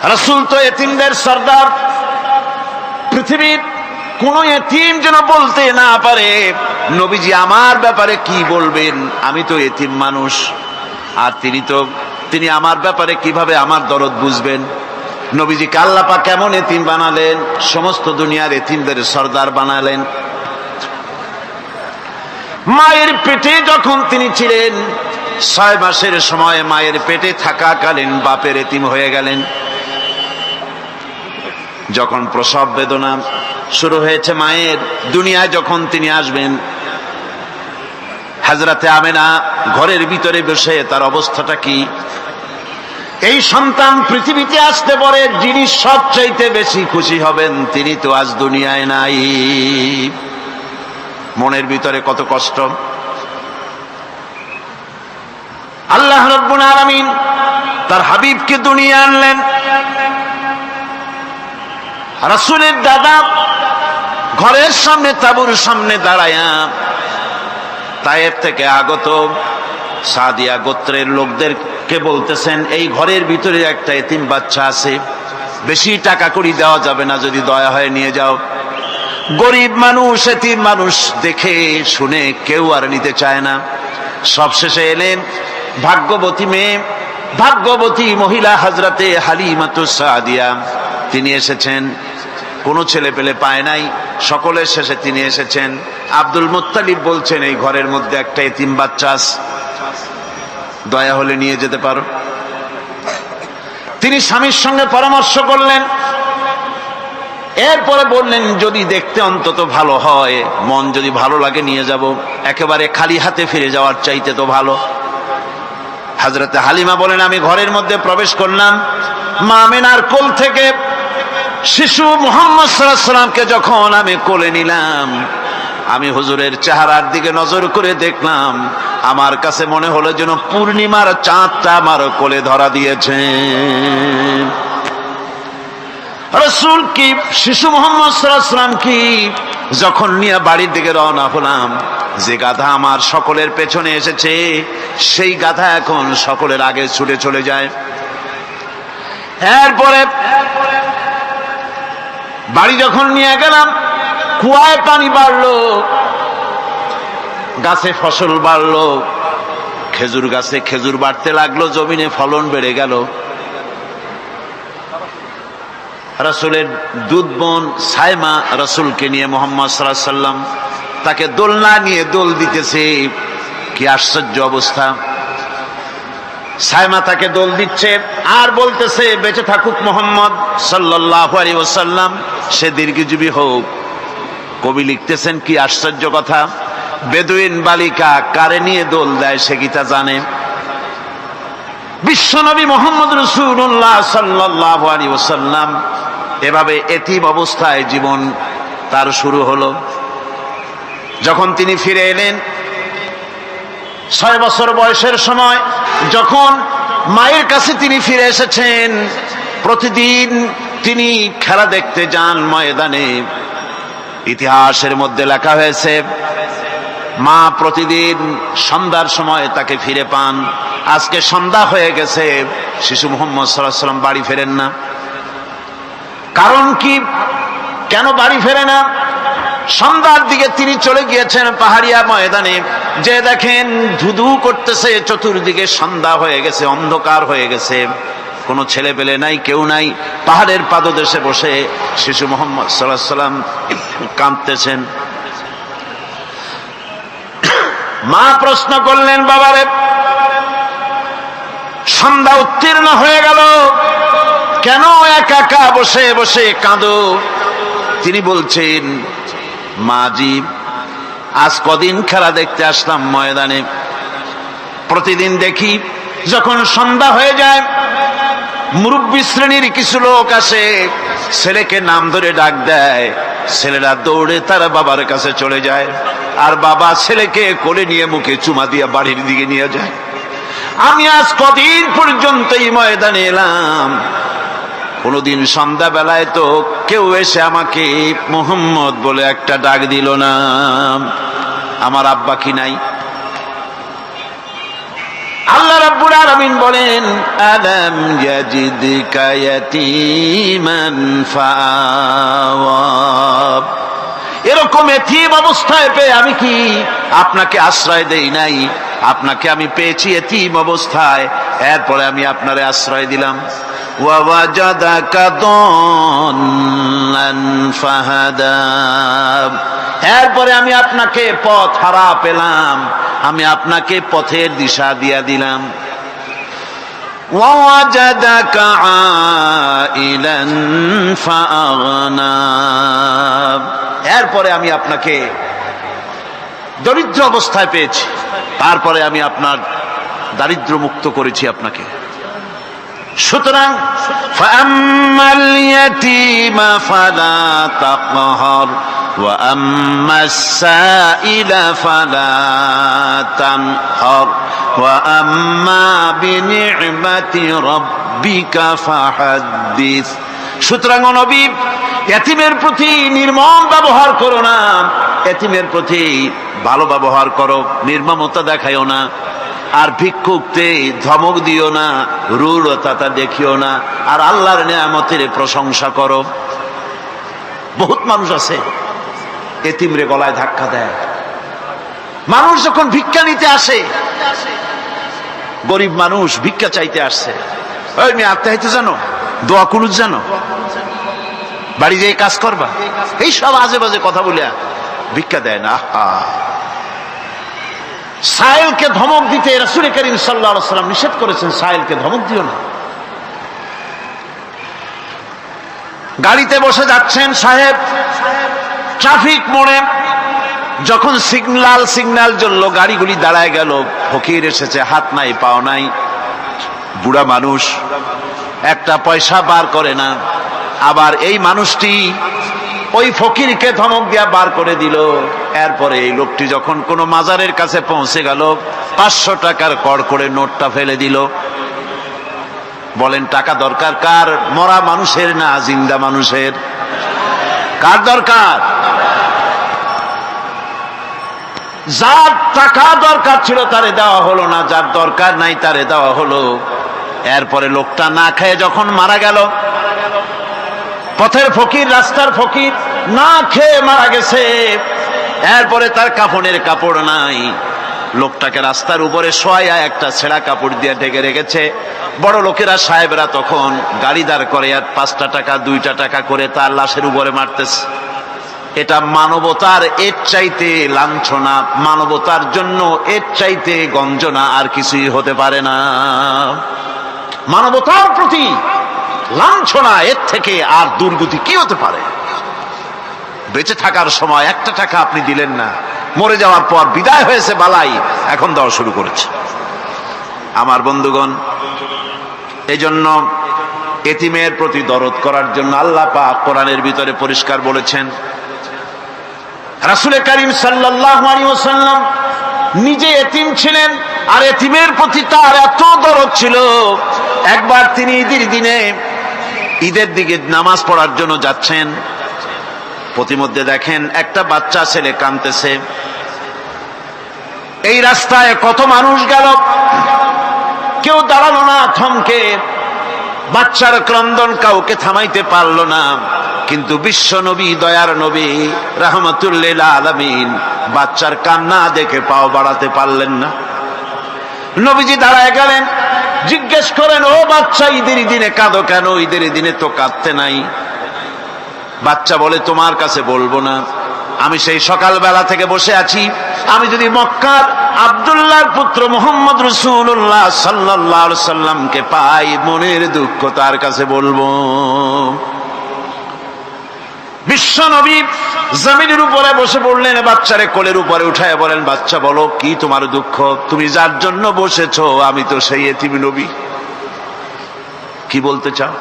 রাসূল তো এতিমদের সর্দার। পৃথিবীর কোন এতিম যেন বলতে না পারে নবীজি আমার ব্যাপারে কি বলবেন, আমি তো এতিম মানুষ, আর তিনি আমার ব্যাপারে কিভাবে আমার দরদ বুঝবেন। নবীজিকে আল্লাহ পাক কেমন এতিম বানালেন, সমস্ত দুনিয়ার এতিমদের সর্দার বানালেন। মায়ের পেটে যখন তিনি ছিলেন 6 মাসের সময় মায়ের পেটে থাকাকালীন বাপের এতিম হয়ে গেলেন। যখন প্রসব বেদনা শুরু হয়েছে মায়ের, দুনিয়ায় যখন তিনি আসবেন, হযরতে আমেনা ঘরের ভিতরে বসে তার অবস্থাটা কি, এই সন্তান পৃথিবীতে আসতে পারে যিনি সবচাইতে বেশি খুশি হবেন তিনি তো আজ দুনিয়ায় নাই। মনের ভিতরে কত কষ্ট। আল্লাহ রাব্বুল আলামিন তার হাবিবকে দুনিয়া আনলেন। রাসূলের দাদা ঘরের সামনে তাঁবুর সামনে দাঁড়ায়া তায়েফ থেকে আগত সাদিয়া গোত্রের লোকদেরকে বলতেছেন, এই ঘরের ভিতরে একটা এতিম বাচ্চা আছে, বেশি টাকা কড়ি দেওয়া যাবে না, যদি দয়া হয় নিয়ে যাও। গরিব মানুষ, এতিম মানুষ দেখে শুনে কেউ আর নিতে চায় না। সবশেষে এলেন ভাগ্যবতী মেয়ে, ভাগ্যবতী মহিলা হযরতে হালিমাতুস সাদিয়া। তিনি এসেছেন, কোনো ছেলে পেলে পায় নাই, সকলের শেষে তিনি এসেছেন। আব্দুল মুত্তালিব বলছেন, এই ঘরের মধ্যে একটা এতিম বাচ্চা আছে, দয়া হলে নিয়ে যেতে পারো। তিনি স্বামীর সঙ্গে পরামর্শ করলেন, এরপরে বললেন যদি দেখতে অন্তত ভালো হয়, মন যদি ভালো লাগে নিয়ে যাব, একেবারে খালি হাতে ফিরে যাওয়ার চাইতে তো ভালো। হযরতে হালিমা বলেন, আমি ঘরের মধ্যে প্রবেশ করলাম, মা আমেনার কোল থেকে শিশু মুহাম্মদ সাল্লাল্লাহু আলাইহি ওয়াসাল্লামকে যখন আমি কোলে নিলাম, আমি হুজুরের চেহারার দিকে নজর করে দেখলাম, আমার কাছে মনে হলো যেন পূর্ণিমার চাঁদটা আমার কোলে ধরা দিয়েছে। রাসূল কি শিশু মুহাম্মদ সাল্লাল্লাহু আলাইহি ওয়াসাল্লাম কি যখন নিয়ে বাড়ির দিকে রওনা হলাম, যে গাধা আমার সকলের পেছনে এসেছে সেই গাধা এখন সকলের আগে ছুটে চলে যায়। এরপরে বাড়ি যখন নিয়ে গেলাম, কুয়ায় পানি বাড়লো, গাছে ফসল বাড়লো, খেজুর গাছে খেজুর বাড়তে লাগলো, জমিনে ফলন বেড়ে গেল। রাসূলের দুধ বোন সাইমা রাসূলকে নিয়ে মুহাম্মদ সাল্লাল্লাহু আলাইহি ওয়াসাল্লাম তাকে দোলনা নিয়ে দোল দিতেছে। কি আশ্চর্য অবস্থা! সাইমা তাকে দোল দিচ্ছে আর বলতেছে, বেঁচে থাকুক মুহাম্মদ সাল্লাল্লাহু আলাইহি ওয়াসাল্লাম, সে দীর্ঘজীবী হোক। কবি লিখতেছেন, কি আশ্চর্য কথা, বেদুইন বালিকা কারে নিয়ে দোল দেয় সে কি তা জানে? বিশ্বনবী মুহাম্মদ রাসূলুল্লাহ সাল্লাল্লাহু আলাইহি ওয়াসাল্লাম এভাবে এতিম অবস্থায় জীবন তার শুরু হলো। যখন তিনি ফিরে এলেন 6 বছর বয়সের সময়, যখন মায়ের কাছে তিনি ফিরে এসেছেন, প্রতিদিন তিনি খেলা দেখতে যান ময়দানে। ইতিহাসের মধ্যে লেখা হয়েছে, মা প্রতিদিন সন্ধ্যার সময় তাকে ফিরে পান। আজকে সন্ধ্যা হয়ে গেছে, শিশু মুহাম্মদ সাল্লাল্লাহু আলাইহি ওয়াসাল্লাম বাড়ি ফেরেন না। কারণ কি, কেন বাড়ি ফেরে না? সন্ধ্যার দিকে তিনি চলে গিয়েছেন পাহাড়িয়া ময়দানে, যে দেখেন ধুধু করতেছে চতুর্দিকে, সন্ধ্যা হয়ে গেছে, অন্ধকার হয়ে গেছে, কোনো ছেলে পেলে নাই, কেউ নাই। পাহাড়ের পাদদেশে বসে শিশু মুহাম্মদ সাল্লাল্লাহু আলাইহি ওয়াসাল্লাম কাঁদতেছেন। মা প্রশ্ন করলেন, বাবারে সন্ধ্যা উত্তীর্ণ হয়ে গেল, কেন একা একা বসে বসে কাঁদো? তিনি বলছেন, মাজি আজ কদিন খেলা দেখতে আসলাম ময়দানে, প্রতিদিন দেখি যখন সন্ধ্যা হয়ে যায় মুরব্বী শ্রেণীর কিছু লোক আসে, ছেলেকে নাম ধরে ডাক দেয়, ছেলেরা দৌড়ে তার বাবার কাছে চলে যায়, আর বাবা ছেলেকে কোলে নিয়ে মুখে চুমা দিয়ে বাড়ির দিকে নিয়ে যায়। আমি আজ কদিন পর্যন্ত এই ময়দানে এলাম, কোনদিন সন্ধ্যা বেলায় তো কেউ এসে আমাকে মুহাম্মদ বলে একটা ডাক দিল না। আমার আব্বা কি নাই? আল্লাহ রাব্বুল আলামিন বলেন, আলাম ইয়াজিদকা ইয়াতীমান ফাআওয়া, এরকম এতিম অবস্থায় পেয়ে আমি কি আপনাকে আশ্রয় দেই নাই? আপনাকে আমি পেয়েছি এতিম অবস্থায়, এরপরে আমি আপনারে আশ্রয় দিলাম। ওয়া ওয়াজাদাকা দাল্লান ফাহাদা, এরপরে আমি আপনাকে পথ হারা পেলাম, আমি আপনাকে পথের দিশা দিয়া দিলাম। ওয়া ওয়াজাদাকা আইলান ফাআগনা, এরপরে আমি আপনাকে দরিদ্র অবস্থায় পেয়েছি, তারপরে আমি আপনার দারিদ্র মুক্ত করেছি আপনাকে। সুতরাং ফাআম্মাল ইয়াতীমা ফালা তাকহার ওয়া আম্মাস সাইলা ফালা তানহার ওয়া আম্মা বিনি'মাতি রাব্বিকা ফাহাদ্দিস। সুতরাং নবী, এতিমের প্রতি নির্মম ব্যবহার করো না, এতিমের প্রতি ভালো ব্যবহার করো, নির্মমতা দেখাইও না। আর ভিক্ষুকতে ধমক দিও না, রূঢ়তা দেখিও না, আর আল্লাহর নিয়ামতের প্রশংসা করো। বহুত মানুষ আছে এতিমরে গলায় ধাক্কা দেয়। মানুষ যখন ভিক্ষা নিতে আসে, গরিব মানুষ ভিক্ষা চাইতে আসছে, ওই মেয়ে আত্মাহিতে জানো, দোয়া কুনুত জানো, বাড়ি যেয়ে কাজ করবা, এই সব আজে বাজে কথা বলে ভিক্ষা দেয় না। সাইলকে ধমক দিতে রাসূল করিম সাল্লাল্লাহু আলাইহি ওয়াসাল্লাম নিষেধ করেছেন, সাইলকে ধমক দিও না। গাড়িতে বসে যাচ্ছেন সাহেব, ট্রাফিক মোড়ে যখন সিগন্যাল জ্বললো, গাড়িগুলি দাঁড়ায় গেল, ফকির এসেছে, হাত নাই পাও নাই, বুড়া মানুষ, একটা পয়সা বার করে না। আবার এই মানুষটি ওই ফকিরকে ধমক দিয়া বার করে দিল। এরপরে এই লোকটি যখন কোনো মাজারের কাছে পৌঁছে গেল, 500 টাকার কড়কড়ে নোটটা ফেলে দিল। বলেন টাকা দরকার কার? মরা মানুষের না জিন্দা মানুষের? কার দরকার? যার টাকা দরকার ছিল তারে দেওয়া হলো না, যার দরকার নাই তারে দেওয়া হলো। এরপরে লোকটা না খেয়ে যখন মারা গেল, পথের ফকির, রাস্তার ফকির, না খেয়ে মারা গেছে। এরপরে তার কাফনের কাপড় নাই, লোকটাকে রাস্তার উপরে শোয়া একটা ছেঁড়া কাপড় দিয়ে ঢেকে রেখেছে। বড় লোকেরা, সাহেবরা তখন গাড়ি দাঁড় করে আর 5টা টাকা 2টা টাকা করে তার লাশের উপরে মারতেছে। এটা মানবতার এর চাইতে লাঞ্ছনা, মানবতার জন্য এর চাইতে গঞ্জনা আর কিছুই হতে পারে না। মানবতার প্রতি লাঞ্ছনা, এর থেকে আর দুর্গতি কি হতে পারে? বেঁচে থাকার সময় 1টা টাকা আপনি দিলেন না, মরে যাওয়ার পর বিদায় হয়েছে বালাই, এখন দেওয়া শুরু করেছে। আমার বন্ধুগণ, এজন্য এতিমের প্রতি দরদ করার জন্য আল্লাহ পাক কোরআনের ভিতরে পরিষ্কার বলেছেন। রাসূল করিম সাল্লাল্লাহু আলাইহি ওয়াসাল্লাম নিজে এতিম ছিলেন, আর এতিমের প্রতি তার এত দরদ ছিল, একবার তিনি ঈদের দিকে নামাজ পড়ার জন্য যাচ্ছেন। প্রতিমধ্যে দেখেন একটা বাচ্চা ছেলে কাঁদতেছে। এই রাস্তায় কত মানুষ গেল, কেউ দাঁড়ালো না থমকে, বাচ্চার ক্রন্দন কাউকে থামাইতে পারলো না। কিন্তু বিশ্ব নবী, দয়ার নবী রাহমাতুল লিল আলামিন বাচ্চার কান্না দেখে পাও বাড়াতে পারলেন না। নবীজি দাঁড়ায় গেলেন, জিজ্ঞেস করেন, ও বাচ্চা, ঈদের দিনে কাঁদো কেন? ঈদের দিনে তো কাঁদতে নাই। বাচ্চা বলে, তোমার কাছে বলবো না, আমি সেই সকালবেলা থেকে বসে আছি, আমি যদি মক্কার আব্দুল্লাহর পুত্র মুহাম্মদ রাসূলুল্লাহ সাল্লাল্লাহু আলাইহি সাল্লামকে পাই, মনের দুঃখ তার কাছে বলবো। বিশ্ব নবী জমিনের উপরে বসে পড়লেন, বাচ্চারে কোলের উপরে উঠায় বলেন, বাচ্চা বলো কি তোমার দুঃখ? তুমি যার জন্য বসেছো আমি তো সেই এতিম নবী, কি বলতে চাও?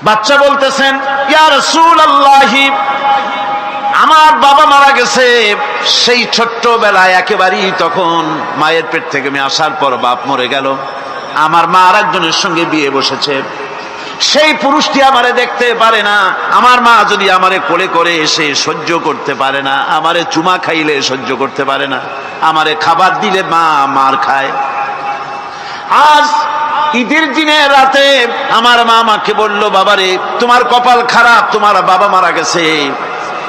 বাচ্চা বলতেছেন, ইয়া রাসূলুল্লাহ, আমার বাবা মারা গেছে সেই ছোট্টবেলায়, একেবারেই তখন মায়ের পেট থেকে আমি আসার পর বাপ মরে গেল, আমার মা আর একজনের সঙ্গে বিয়ে বসেছে, সেই পুরুষটি আমারে দেখতে পারে না, আমার মা যদি আমারে কোলে করে এসে সহ্য করতে পারে না, আমারে চুমা খাইলে সহ্য করতে পারে না, আমারে খাবার দিলে মা মার খায়, আজ ঈদের দিনে রাতে আমার মা আমাকে বলল, বাবারে তোমার কপাল খারাপ, তোমার বাবা মারা গেছে,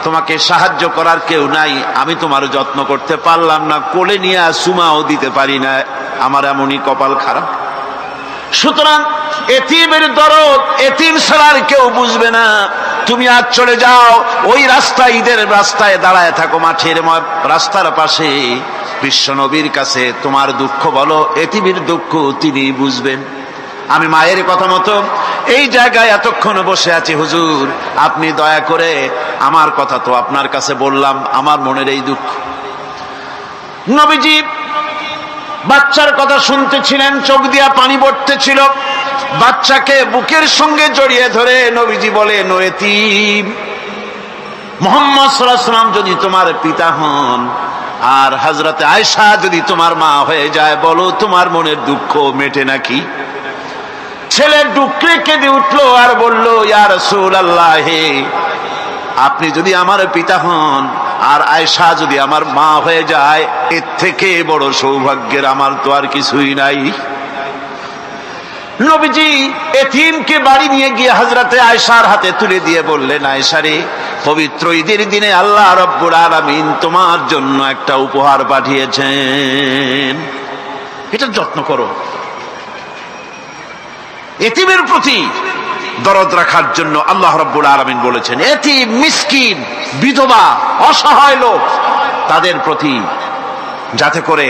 তোমাকে সাহায্য করার কেউ নাই, আমি তোমার যত্ন করতে পারলাম না, কোলে নিয়ে সুমাও দিতে পারি না, আমার এমনই কপাল খারাপ। সুতরাং এতিমের দরদ এতিম ছাড়ার কেউ বুঝবে না। তুমি আজ চলে যাও, ওই রাস্তায়, ঈদের রাস্তায় দাঁড়ায় থাকো, মাঠের রাস্তার পাশে, বিশ্ব নবীর কাছে তোমার দুঃখ বলো, এতিমের দুঃখ তিনি বুঝবেন। আমি মায়ের কথা মতো এই জায়গায় এতক্ষণ বসে আছি, হুজুর আপনি দয়া করে, আমার কথা তো আপনার কাছে বললাম, আমার মনের এই দুঃখ। নবীজি বাচ্চার কথা শুনতেছিলেন, চোখ দিয়া পানি পড়তেছিল। বাচ্চাকে বুকের সঙ্গে জড়িয়ে ধরে নবীজি বলেন, ও এতিম, মুহাম্মদ সাল্লাল্লাহু আলাইহি ওয়াসাল্লাম যদি তোমার পিতা হন আর হযরতে আয়েশা যদি তোমার মা হয়ে যায়, বলো তোমার মনের দুঃখ মেটে নাকি? ছেলে ডুকরে কেঁদে উঠলো আর বলল, ইয়া রাসূলুল্লাহ, আপনি যদি আমার পিতা হন আর আয়েশা যদি আমার মা হয়ে যায়, এর থেকে বড় সৌভাগ্যের আমার তো আর কিছুই নাই। নবীজি এতিমকে বাড়ি নিয়ে গিয়ে হযরতে আয়েশার হাতে তুলে দিয়ে বললেন, আয়েশা রে, পবিত্র ঈদের দিনে আল্লাহ রাব্বুল আলামিন তোমার জন্য একটা উপহার পাঠিয়েছেন, এটা যত্ন করো। এতিমের প্রতি দরদ রাখার জন্য আল্লাহ রাব্বুল আলামিন বলেছেন, এতিম, মিসকিন, বিধবা, অসহায় লোক, তাদের প্রতি যাতে করে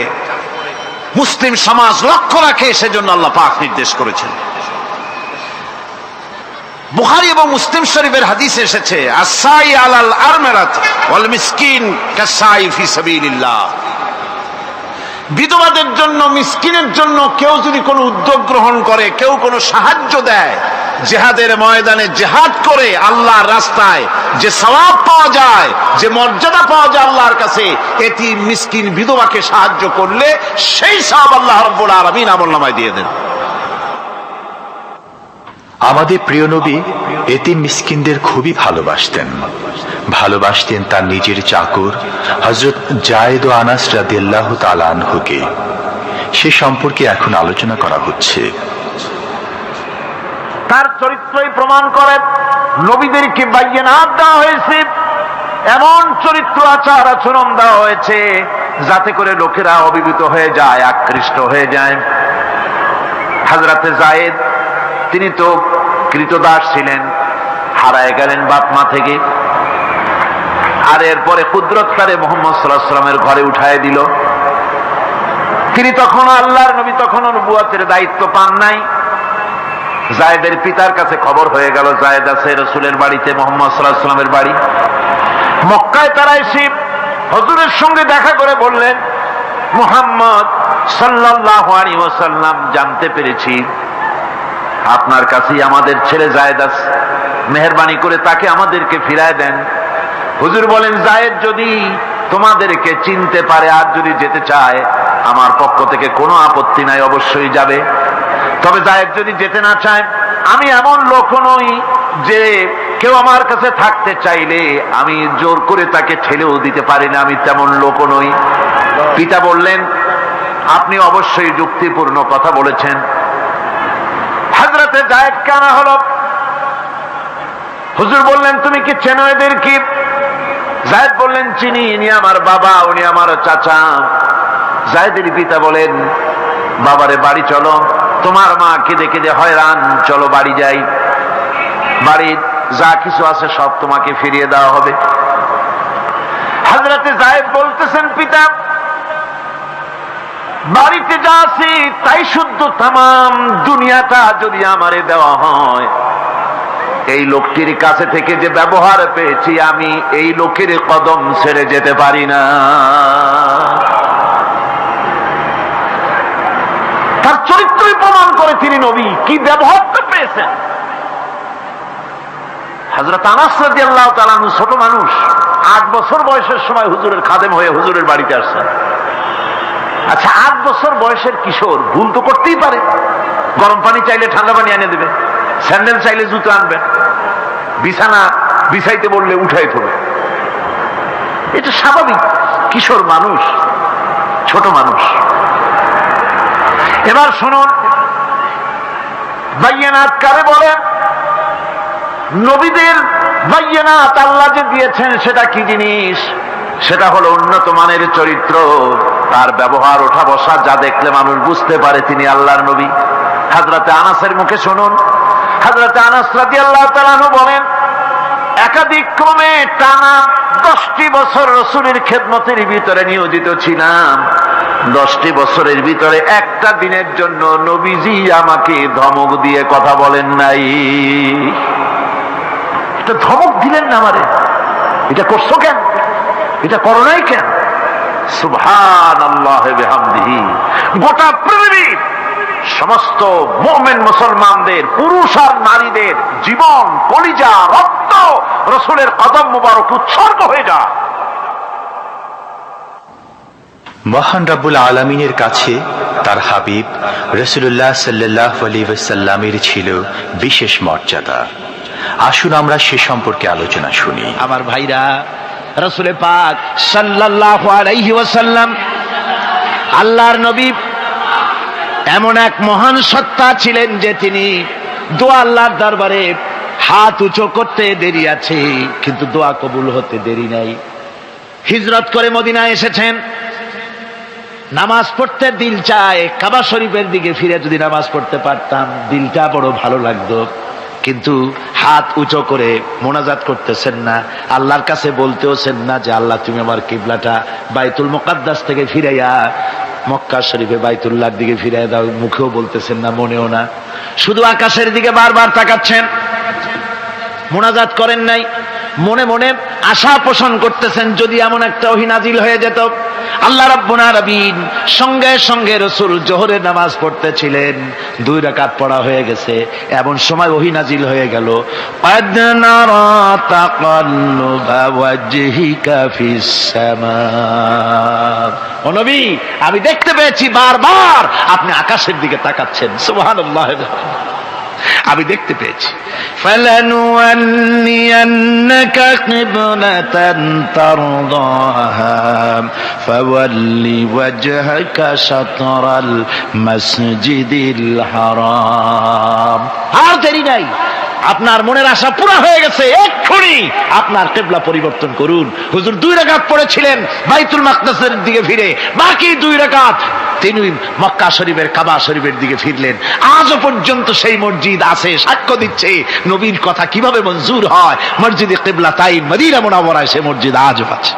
মুসলিম সমাজ লক্ষ্য রাখে, সেজন্য আল্লাহ পাক নির্দেশ করেছেন। বুখারী এবং মুসলিম শরীফের হাদিসে এসেছে, আস-সাই আলাল আরমালাত ওয়াল মিসকিন কাস-সাই ফি সাবিলিল্লাহ। বিধবাদের জন্য, মিসকিনের জন্য কেউ যদি কোনো উদ্যোগ গ্রহণ করে, কেউ কোনো সাহায্য দেয়, জিহাদের ময়দানে জিহাদ করে আল্লাহর রাস্তায় যে সওয়াব পাওয়া যায়, যে মর্যাদা পাওয়া যায় আল্লাহর কাছে, এতিম, মিসকিন, বিধবাকে সাহায্য করলে সেই সওয়াব আল্লাহ রাব্বুল আলামিন আমলনামায় দিয়ে দেন। আমাদের প্রিয় নবী এতিম মিসকিনদের খুবই ভালোবাসতেন। ভালোবাসতেন তার নিজের চাকর হযরত যায়েদ ও আনাস রাদিয়াল্লাহু তাআলা আনহুকে। সে সম্পর্কে এখন আলোচনা করা হচ্ছে। তার চরিত্রই প্রমাণ করে, নবীদেরকে বাইয়ানাত দেওয়া হয়েছে, এমন চরিত্র, আচার আচরণ দেওয়া হয়েছে যাতে করে লোকেরা অভিভূত হয়ে যায়, আকৃষ্ট হয়ে যায়। হযরতে যায়েদ, তিনি তো কৃতদাস ছিলেন, হারায় গেলেন বাপ মা থেকে, আর এরপরে কুদরত তারে মুহাম্মদ সাল্লাল্লাহু আলাইহি ওয়াসাল্লামের ঘরে উঠায় দিল। তিনি তখন আল্লাহর নবী, তখনও নবুয়তের দায়িত্ব পান নাই। যায়েদের পিতার কাছে খবর হয়ে গেল, যায়েদ আছে রাসূলের বাড়িতে, মুহাম্মদ সাল্লাল্লাহু আলাইহি ওয়াসাল্লামের বাড়ি মক্কায়। তারা এসে হুজুরের সঙ্গে দেখা করে বললেন, মুহাম্মদ সাল্লাল্লাহু আলাইহি ওয়াসাল্লাম, জানতে পেরেছি আপনার কাছেই আমাদের ছেলে যায়েদ আছে, মেহেরবানি করে তাকে আমাদেরকে ফিরায় দেন। হুজুর বলেন, যায়েদ যদি তোমাদেরকে চিনতে পারে আর যদি যেতে চায়, আমার পক্ষ থেকে কোনো আপত্তি নাই, অবশ্যই যাবে। তবে যায়েদ যদি যেতে না চায়, আমি এমন লোক নই যে কেউ আমার কাছে থাকতে চাইলে আমি জোর করে তাকে ঠেলেও দিতে পারি না, আমি তেমন লোক নই। পিতা বললেন, আপনি অবশ্যই যুক্তিপূর্ণ কথা বলেছেন। হযরতে যায়েদকে আনা হলো। হুজুর বললেন, তুমি কি চেনো এদের? কি? যায়েদ বললেন, চিনি, ইনি আমার বাবা, উনি আমার চাচা। যায়েদের পিতা বলেন, বাবারে বাড়ি চলো, তোমার মা কেঁদে কেঁদে হয়রান, চলো বাড়ি যাই, বাড়ির যা কিছু আছে সব তোমাকে ফিরিয়ে দেওয়া হবে। হযরতে যায়েদ বলতেছেন, পিতা, বাড়িতে যা আছে তাই শুদ্ধ, তামাম দুনিয়াটা যদি আমারে দেওয়া হয়, এই লোকটির কাছে থেকে যে ব্যবহার পেয়েছি, আমি এই লোকের কদম ছেড়ে যেতে পারি না। তার চরিত্রই প্রমাণ করে তিনি নবী, কি ব্যবহারটা পেয়েছেন। হযরত আনাস রাদিয়াল্লাহু তাআলা আনহু ছোট মানুষ, 8 বছর বয়সের সময় হুজুরের খাদেম হয়ে হুজুরের বাড়িতে আসছেন। আচ্ছা, 8 বছর বয়সের কিশোর ভুল তো করতেই পারে। গরম পানি চাইলে ঠান্ডা পানি এনে দেবে, স্যান্ডেল চাইলে জুতো আনবেন, বিছানা বিছাইতে বললে উঠাই থবে, এটা স্বাভাবিক। কিশোর মানুষ, ছোট মানুষ। এবার শুনুন, বাইয়ানাত কারে বলেন? নবীদের বাইয়ানাত আল্লাহ যে দিয়েছেন সেটা কি জিনিস? সেটা হলো উন্নত মানের চরিত্র, তার ব্যবহার ওঠা বসা যা দেখলে মানুষ বুঝতে পারে তিনি আল্লাহর নবী। হযরতে আনাসের মুখে শুনুন, হযরতে আনাস রাদিয়াল্লাহু তাআলা আনহু বলেন, একাধিক ক্রমে টানা 10টি বছর রাসূলের খেদমতের ভিতরে নিয়োজিত ছিলাম। 10টি বছরের ভিতরে একটা দিনের জন্য নবীজি আমাকে ধমক দিয়ে কথা বলেন নাই। এটা ধমক দিলেন না আমারে, এটা করছো কেন, এটা করো নাই কেন? সুবহানাল্লাহি বিহামদিহি। গোটা পৃথিবীর সমস্ত মুমিন মুসলমানদের, পুরুষ আর নারীদের জীবন, কলিজা, রক্ত রাসূলের কদম মোবারক উৎসর্গ হয়ে যায়। মহান রব্বুল আলামিনের কাছে তার হাবিব রাসূলুল্লাহ সাল্লাল্লাহু আলাইহি ওয়াসাল্লামের ছিল বিশেষ মর্যাদা। আসুন আমরা সে সম্পর্কে আলোচনা শুনি। আমার ভাইরা, রাসূল পাক সাল্লাল্লাহু আলাইহি ওয়াসাল্লাম আল্লাহর নবী এমন এক মহান সত্তা ছিলেন যে তিনি দোয়া আল্লাহর দরবারে হাত উঁচু করতে দেরি আছে, কিন্তু দোয়া কবুল হতে দেরি নাই। হিজরত করে মদিনায় এসেছেন, নামাজ পড়তে দিল চায়, কাবা শরীফের দিকে ফিরে যদি নামাজ পড়তে পারতাম দিলটা বড় ভালো লাগতো, কিন্তু হাত উঁচু করে মোনাজাত করতেছেন না, আল্লাহর কাছে বলতেওছেন না যে আল্লাহ তুমি আমার কিবলাটা বাইতুল মুকাদ্দাস থেকে ফিরাইয়া মক্কা শরীফে বাইতুল্লাহর দিকে ফিরাইয়া দাও। মুখেও বলতেছেন না, মনেও না, শুধু আকাশের দিকে বারবার তাকাচ্ছেন, মোনাজাত করেন নাই। মনে মনে আশা পোষণ করতেছেন যদি এমন একটা ওহী নাজিল হয়ে যেত। আল্লাহ রাব্বুল আলামিন সঙ্গে সঙ্গে রাসূল জোহরের নামাজ পড়তেছিলেন, 2 রাকাত পড়া হয়ে গেছে, এমন সময় ওহী নাজিল হয়ে গেল, ক্বাদ নারা তাকাল্লুবা ওয়াজহিকা ফিস সামা। ও নবী, আমি দেখতে পেয়েছি বারবার আপনি আকাশের দিকে তাকাচ্ছেন। সুবহানাল্লাহ, আমি দেখতে পেয়েছি। ফালানুওয়াল্লিয়ান্নাকা কিবলাতান তারদাহা ফাওয়াল্লি ওয়াজহাকা শাতরাল মাসজিদিল হারাম। আর দেরি নাই, আপনার মনের আশা পুরা হয়ে গেছে, এক্ষুনি আপনার কিবলা পরিবর্তন করুন। হুজুর 2 রাকাত পড়েছিলেন বাইতুল মাকদাসের দিকে ফিরে, বাকি 2 রাকাত তিনি মক্কা শরীফের কাবা শরীফের দিকে ফিরলেন। আজও পর্যন্ত সেই মসজিদ আছে, সাক্ষ্য দিচ্ছে নবীর কথা কিভাবে মঞ্জুর হয়। মসজিদে কিবলাতাইন মদিনা মুনাওয়ারায় সে মসজিদ আজও আছে।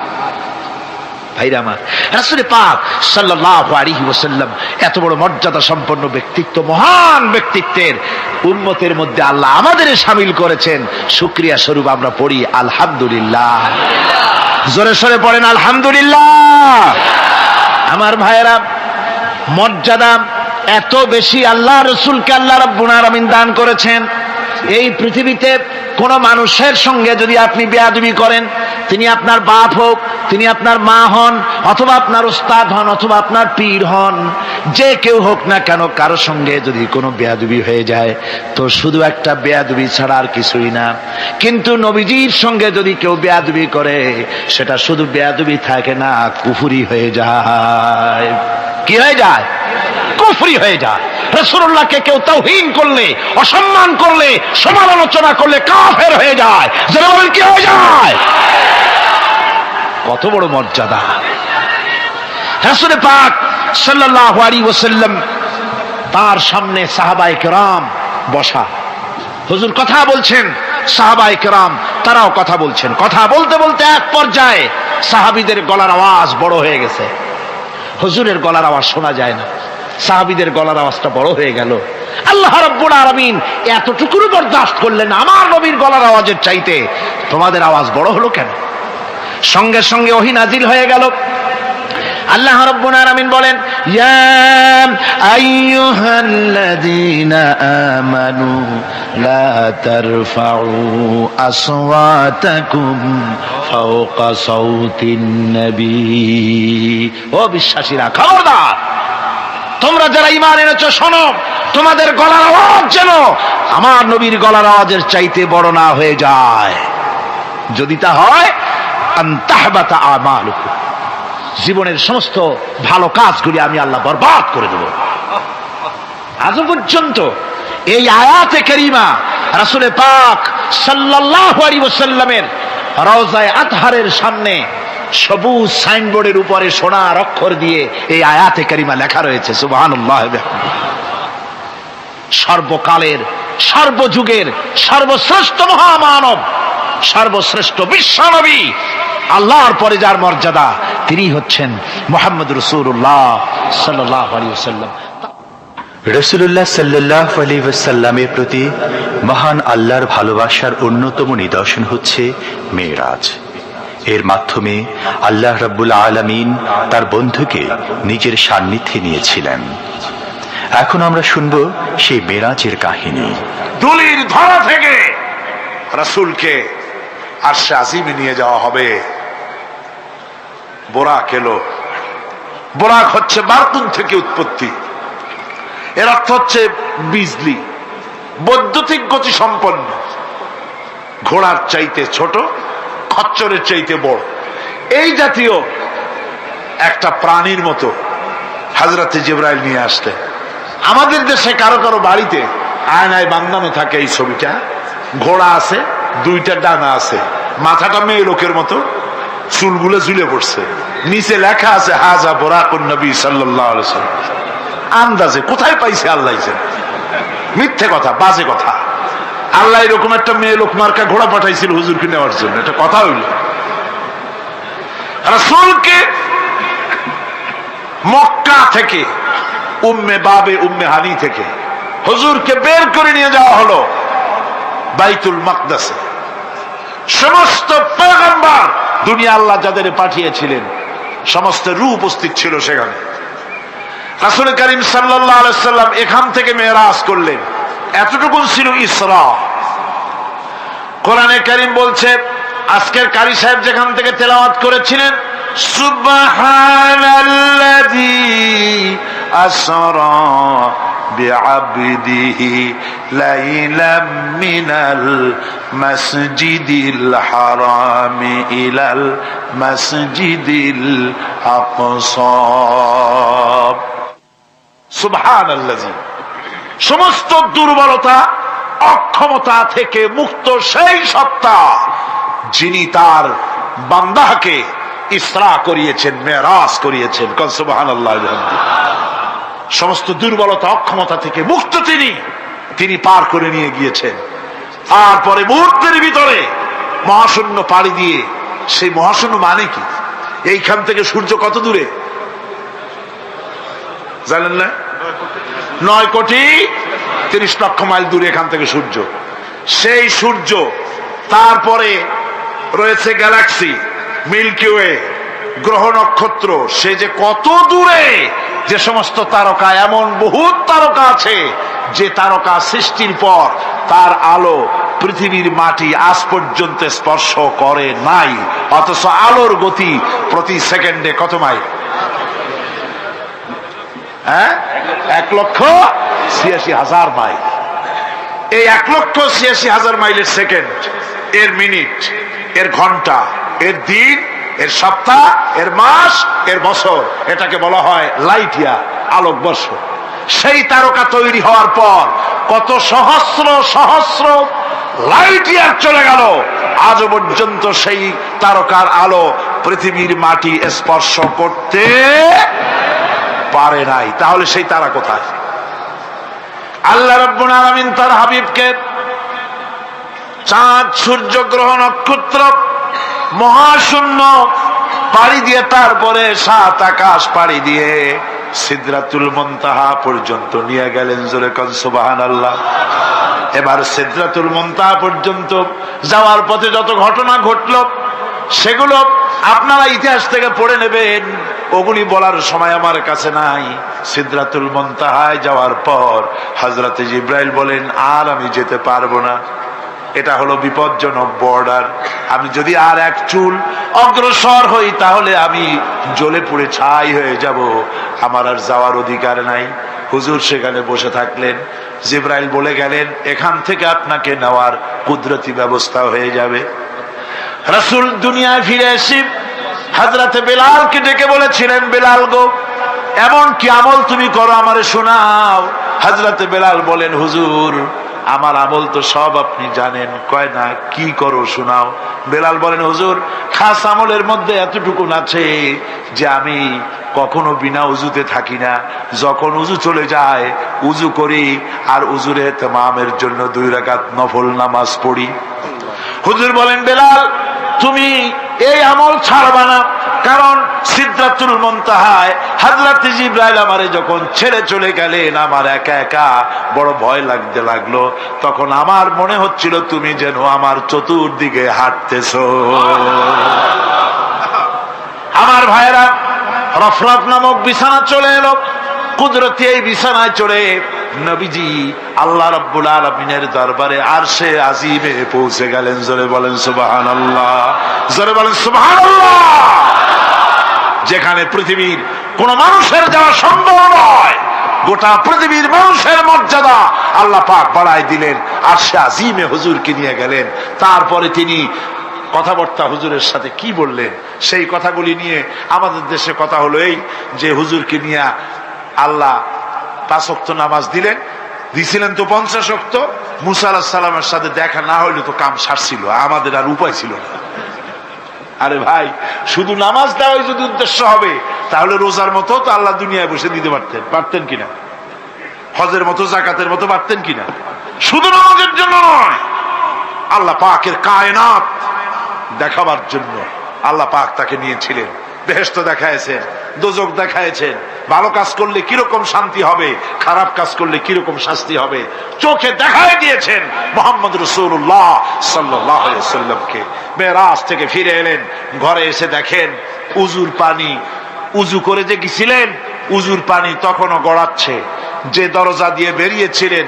ভাইরা আমার, রাসূল পাক সাল্লাল্লাহু আলাইহি ওয়াসাল্লাম এত বড় মর্যাদা সম্পন্ন ব্যক্তিত্ব, মহান ব্যক্তিত্বের উম্মতের মধ্যে আল্লাহ আমাদের শামিল করেছেন। শুকরিয়া স্বরূপ আমরা পড়ি আলহামদুলিল্লাহ। জোরে সোরে পড়েন আলহামদুলিল্লাহ। আমার ভাইয়েরা, মর্যাদা এত বেশি আল্লাহ রাসূলকে আল্লাহ রাব্বুল আলামিন দান করেছেন। এই পৃথিবীতে কোন মানুষের সঙ্গে যদি আপনি বেয়াদবি করেন, তিনি আপনার বাপ হোক, তিনি আপনার মা হন, অথবা আপনার উস্তাদ হন, অথবা আপনার পীর হন, যে কেউ হোক না কেন, কারো সঙ্গে যদি কোনো বেয়াদবি হয়ে যায় তো শুধু একটা বেয়াদবি ছাড়া আর কিছুই না। কিন্তু নবীজির সঙ্গে যদি কেউ বেয়াদবি করে, সেটা শুধু বেয়াদবি থাকে না, কুফরি হয়ে যায়। কি হয়ে যায়? কুফরি হয়ে যায়। রাসূলুল্লাহকে কেউ তাওহীন করলে, অসম্মান করলে, সমালোচনা করলে কাফের হয়ে যায়। যারা বলেন কি হয়ে যায়? কত বড় মর্যাদা! রাসূল পাক সাল্লাল্লাহু আলাইহি ওয়াসাল্লাম, তার সামনে সাহাবায়ে কেরাম বসা, হুজুর কথা বলছেন, সাহাবায়ে কেরাম তারাও কথা বলছেন। কথা বলতে বলতে এক পর্যায়ে সাহাবীদের গলার আওয়াজ বড় হয়ে গেছে, হুজুরের গলার আওয়াজ শোনা যায় না, সাহাবীদের গলার আওয়াজটা বড় হয়ে গেল। আল্লাহ রাব্বুল আলামিন এতটুকুর বরদাস্ত করলেন, আমার নবীর গলার আওয়াজের চাইতে তোমাদের আওয়াজ বড় হলো কেন? সঙ্গে সঙ্গে ওহী নাজিল হয়ে গেল। আল্লাহ রাব্বুল আলামিন বলেন, ইয়া আইয়ুহাল্লাযীনা আমানু লা তারফাউ আসওয়াতাকুম ফাওকা সাওতিন নবী। ও বিশ্বাসীরা, খবরদার, তোমরা যারা ঈমান এনেছো শোনো, তোমাদের গলার আওয়াজ যেন আমার নবীর গলার আওয়াজের চাইতে বড় না হয়ে যায়। যদি তা হয়, আনতাহবাতা আমালুকুম, জীবনের সমস্ত ভালো কাজগুলি আমি আল্লাহ বরবাদ করে দেব। আজ পর্যন্ত এই আয়াতে কারিমা রাসূল পাক সাল্লাল্লাহু আলাইহি ওয়াসাল্লামের রওজায়ে আতহারের সামনে সবুজ সাইনবোর্ডের উপরে সোনার অক্ষর দিয়ে এই আয়াতে কারিমা লেখা রয়েছে সুবহানাল্লাহ। সর্বকালের, সর্বযুগের সর্বশ্রেষ্ঠ মহামানব, সর্বশ্রেষ্ঠ বিশ্বনবী, আল্লাহর পরে যার মর্যাদা, তিনি হচ্ছেন মুহাম্মদ রাসূলুল্লাহ সাল্লাল্লাহু আলাইহি ওয়াসাল্লাম। রাসূলুল্লাহ সাল্লাল্লাহু আলাইহি ওয়াসাল্লামের প্রতি মহান আল্লাহর ভালোবাসার অন্যতম নিদর্শন হচ্ছে মেরাজ। এর মাধ্যমে আল্লাহ রাব্বুল আলামিন তার বন্ধুকে নিজের সান্নিধ্যে নিয়েছিলেন। এখন আমরা শুনব সেই মেরাজের কাহিনী। দুলির ধরা থেকে রাসূলকে আরশে আজিমে নিয়ে যাওয়া হবে। বোরাক এলো। বোরাক হচ্ছে বারকুন থেকে উৎপত্তি। এর অর্থ হচ্ছে বিজলি, বৈদ্যুতিক গতি সম্পন্ন, ঘোড়ার চাইতে ছোট, খচ্চরের চাইতে বড়, এই জাতীয় একটা প্রাণীর মতো হযরতে জিবরাইল নিয়ে আসলে। আমাদের দেশে কারো কারো বাড়িতে আয়নায় বান্ধানো থাকে এই ছবিটা। ঘোড়া আছে, দুইটা ডানা আছে, মাথাটা মেয়ে লোকের মতো, চুলগুলো ঝুলে পড়ছে, নিচে লেখা আছে হাজা বোরাকুন নবী সাল্লাল্লাহু আলাইহি ওয়াসাল্লাম। আন্দাজে কোথায় পাইছে আল্লাহ, মিথ্যে কথা, বাজে কথা। আল্লাহ এরকম একটা মেয়ে লোক মার্কা ঘোড়া পাঠাইছিল হুজুরকে নেওয়ার জন্য, এটা কথা হইল। রাসূলকে মক্কা থেকে, উম্মে বাবে উম্মে হানি থেকে হুজুরকে বের করে নিয়ে যাওয়া হলো বাইতুল মাকদাসে। সমস্ত পয়গম্বর, দুনিয়া আল্লাহ যাদের পাঠিয়েছিলেন, সমস্ত রূহ উপস্থিত ছিল সেখানে। রাসূল করিম সাল্লাল্লাহু আলাইহি ওয়াসাল্লাম এখান থেকে মেরাজ করলেন। এতটুকু ছিল ইসরা। কোরআনে কারীম বলছে, আজকের কারি সাহেব যেখান থেকে তেলাওয়াত করেছিলেন, সুবহানাল্লাযী আসরা বিআবদিহি লাইলাম মিনাল মাসজিদিল হারামি ইলাল মাসজিদিল আকসা। সুবহানাল্লাযী, সমস্ত দুর্বলতা, অক্ষমতা থেকে মুক্ত সেই সত্তা যিনি তার বান্দাকে ইসরা করিয়েছেন, মেরাজ করিয়েছেন। সুবহানাল্লাহ। সমস্ত দুর্বলতা, অক্ষমতা থেকে মুক্ত তিনি পার করে নিয়ে গিয়েছেন। তারপরে মুহূর্তের ভিতরে মহাশূন্য পাড়ি দিয়ে, সেই মহাশূন্য মানে কি? এইখান থেকে সূর্য কত দূরে জানেন না? 9,30,00,000 মাইল দূরে এখান থেকে সূর্য। সেই সূর্য, তারপরে রয়েছে গ্যালাক্সি, মিল্কি ওয়ে, গ্রহ নক্ষত্র, সে যে কত দূরে, যে সমস্ত তারকা, এমন বহুত তারকা আছে যে তারকা সৃষ্টির পর তার আলো পৃথিবীর মাটি আজ পর্যন্ত স্পর্শ করে নাই, অথচ আলোর গতি প্রতি সেকেন্ডে কত মাইল? 1,86,000 মাইল। এই 1,86,000 মাইলের সেকেন্ড, এর মিনিট, এর ঘন্টা, এর দিন, এর সপ্তাহ, এর মাস, এর বছর, এটাকে বলা হয় লাইট ইয়ার, আলোকবর্ষ। সেই তারকা তৈরি হওয়ার পর কত সহস্র সহস্র লাইট ইয়ার চলে গেল, আজ পর্যন্ত সেই তারকার আলো পৃথিবীর মাটি স্পর্শ করতে পারে নাই। তাহলে সেই তারা কোথায়? আল্লাহ রাব্বুল আলামিন তার হাবিবকে চাঁদ, সূর্য, গ্রহ, নক্ষত্র, মহাশূন্য পাড়ি দিয়ে, তারপরে 7 আকাশ পাড়ি দিয়ে সিদরাতুল মুনতাহা পর্যন্ত নিয়ে গেলেন। জোরে কোন সুবহানাল্লাহ। এবার সিদরাতুল মুনতাহা পর্যন্ত যাওয়ার পথে যত ঘটনা ঘটলো, সেগুলো আপনারা ইতিহাস থেকে পড়ে নেবেন, ওগুলি বলার সময় আমার কাছে নাই। সিদরাতুল মুনতাহায় যাওয়ার পর হযরতে জিবরাইল বলেন, আর আমি যেতে পারবো না, এটা হলো বিপজ্জনক বর্ডার। আমি যদি আর এক চুল অগ্রসর হই তাহলে আমি জ্বলে পুড়ে ছাই হয়ে যাব, আমার আর যাওয়ার অধিকার নাই। হুজুর সেখানে বসে থাকলেন। জিবরাইল বলে গেলেন, এখান থেকে আপনাকে নেওয়ার কুদরতি ব্যবস্থা হয়ে যাবে। রাসূল দুনিয়ায় ফিরে এসে হযরতে বেলালকে ডেকে বলেছিলেন, বেলাল গো, এমন কি আমল তুমি করো আমারে শোনাও। হযরতে বেলাল বলেন, হুজুর আমার আমল তো সব আপনি জানেন। কয় না, কি করো শোনাও। বেলাল বলেন, হুজুর খাস আমলের মধ্যে এতটুকু আছে যে আমি কখনো বিনা উজুতে থাকি না, যখন উজু চলে যায় উজু করি আর উজুর ইহতিমামের জন্য 2 রাকাত নফল নামাজ পড়ি। হুজুর বলেন, বেলাল তুমি এই আমল ছাড়বা না, কারণ সিদরাতুল মুনতাহায় হযরত জিবরাইল আমারে যখন ছেড়ে চলে গেলেন আমার একা একা বড় ভয় লাগতে লাগলো। তখন আমার মনে হচ্ছিল তুমি যেন আমার চতুর্দিকে হাঁটতেছো। আমার ভাইরা, রফরফ নামক বিছানা চলে এলো। কুদরতি এই বিছানায় চড়ে নবীজি আল্লাহ রাব্বুল আলামিনের দরবারে আরশে আজিমে পৌঁছে গেলেন। জোরে বলেন সুবহানাল্লাহ, জোরে বলেন সুবহানাল্লাহ। যেখানে পৃথিবীর কোন মানুষের যাওয়া সম্ভব নয়, গোটা পৃথিবীর মানুষের মর্যাদা আল্লাহ পাক বাড়ায় দিলেন, আরশে আজিমে হুজুরকে নিয়ে গেলেন। তারপরে তিনি কথাবার্তা হুজুরের সাথে কি বললেন সেই কথাগুলি নিয়ে আমাদের দেশে কথা হলো এই যে হুজুরকে নিয়ে আল্লাহ 5 ওয়াক্ত নামাজ দিছিলেন তো 50 ওয়াক্ত। মুসা আলাইহিস সালামের সাথে দেখা না হইলে তো কাম সারছিল, আমাদের আর উপায় ছিল না। আরে ভাই, শুধু নামাজ দেওয়াই যদি উদ্দেশ্য হবে তাহলে রোজার মতো তো আল্লাহ দুনিয়ায় বসে দিতে পারতেন কিনা, হজের মতো জাকাতের মতো পারতেন কিনা। শুধু নামাজের জন্য নয়, আল্লাহ পাকের কায়নাত দেখাবার জন্য আল্লাহ পাক তাকে নিয়েছিলেন। বেহেশত দেখাইছেন, দোজখ দেখাইছেন, ভালো কাজ করলে কিরকম শান্তি হবে, খারাপ কাজ করলে কিরকম শাস্তি হবে চোখে দেখাই দিয়েছেন মুহাম্মদ রাসূলুল্লাহ সাল্লাল্লাহু আলাইহি ওয়াসাল্লামকে। মেরাজ থেকে ফিরে এলেন, ঘরে এসে দেখেন উজুর পানি, উজু করে যে গেছিলেন উজুর পানি তখনও গড়াচ্ছে। যে দরজা দিয়ে বেরিয়েছিলেন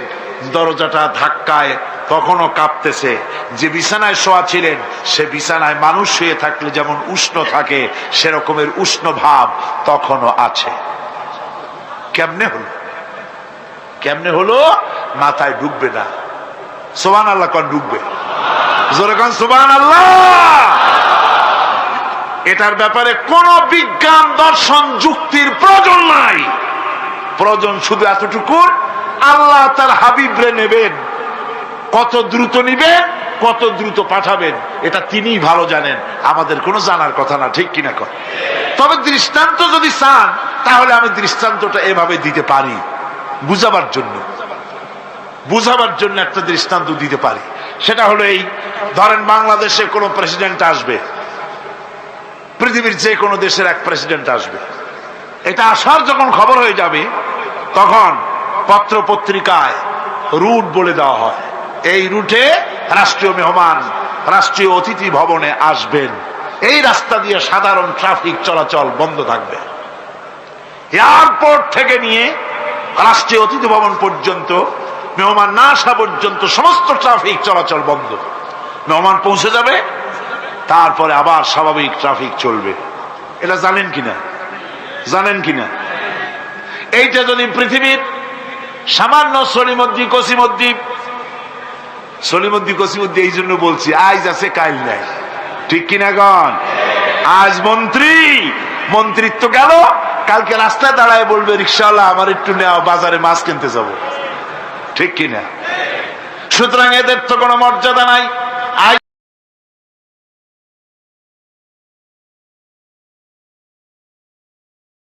দরজাটা ধাক্কায় তখনও কাঁপতেছে। যে বিছানায় শোয়া ছিলেন সে বিছানায় মানুষ শুয়ে থাকলে যেমন উষ্ণ থাকে সেরকমের উষ্ণ ভাব তখনও আছে। কেমনে হলো মাথায় ঢুকবে না। সুবহানাল্লাহ কোন ঢুকবে, জোরে কোন সুবহানাল্লাহ। এটার ব্যাপারে কোন বিজ্ঞান দর্শন যুক্তির প্রয়োজন নাই। প্রয়োজন শুধু এতটুকু, আল্লাহ তার হাবিবরে নেবেন, কত দ্রুত নিবেন, কত দ্রুত পাঠাবেন এটা তিনিই ভালো জানেন, আমাদের কোনো জানার কথা না, ঠিক কিনা কর। তবে দৃষ্টান্ত যদি চান তাহলে আমি দৃষ্টান্তটা এভাবে দিতে পারি, বুঝাবার জন্য একটা দৃষ্টান্ত দিতে পারি। সেটা হলো এই, ধরেন বাংলাদেশে কোনো প্রেসিডেন্ট আসবে, পৃথিবীর যে কোনো দেশের এক প্রেসিডেন্ট আসবে। এটা আসার যখন খবর হয়ে যাবে তখন পত্র পত্রিকায় রুট বলে দেওয়া হয়, এই রুটে রাষ্ট্রীয় মেহমান রাষ্ট্রীয় অতিথি ভবনে আসবেন, এই রাস্তা দিয়ে সাধারণ ট্রাফিক চলাচল বন্ধ থাকবে। এয়ারপোর্ট থেকে নিয়ে রাষ্ট্রীয় অতিথি ভবন পর্যন্ত মেহমান না আসা পর্যন্ত সমস্ত ট্রাফিক চলাচল বন্ধ। মেহমান পৌঁছে যাবে, তারপরে আবার স্বাভাবিক ট্রাফিক চলবে। এটা জানেন কিনা? এইটা যদি পৃথিবীর সামান্য সলিমদ্দি কসিমদ্দি এই জন্য বলছি আজ আছে কাল নাই, ঠিক কিনা গণ। আজ মন্ত্রিত্ব গেল, কালকে রাস্তায় দাঁড়ায় বলবে রিকশাওয়ালা আমার একটু নেওয়া, বাজারে মাছ কিনতে যাব, ঠিক কিনা। সুতরাং এদের তো কোনো মর্যাদা নাই।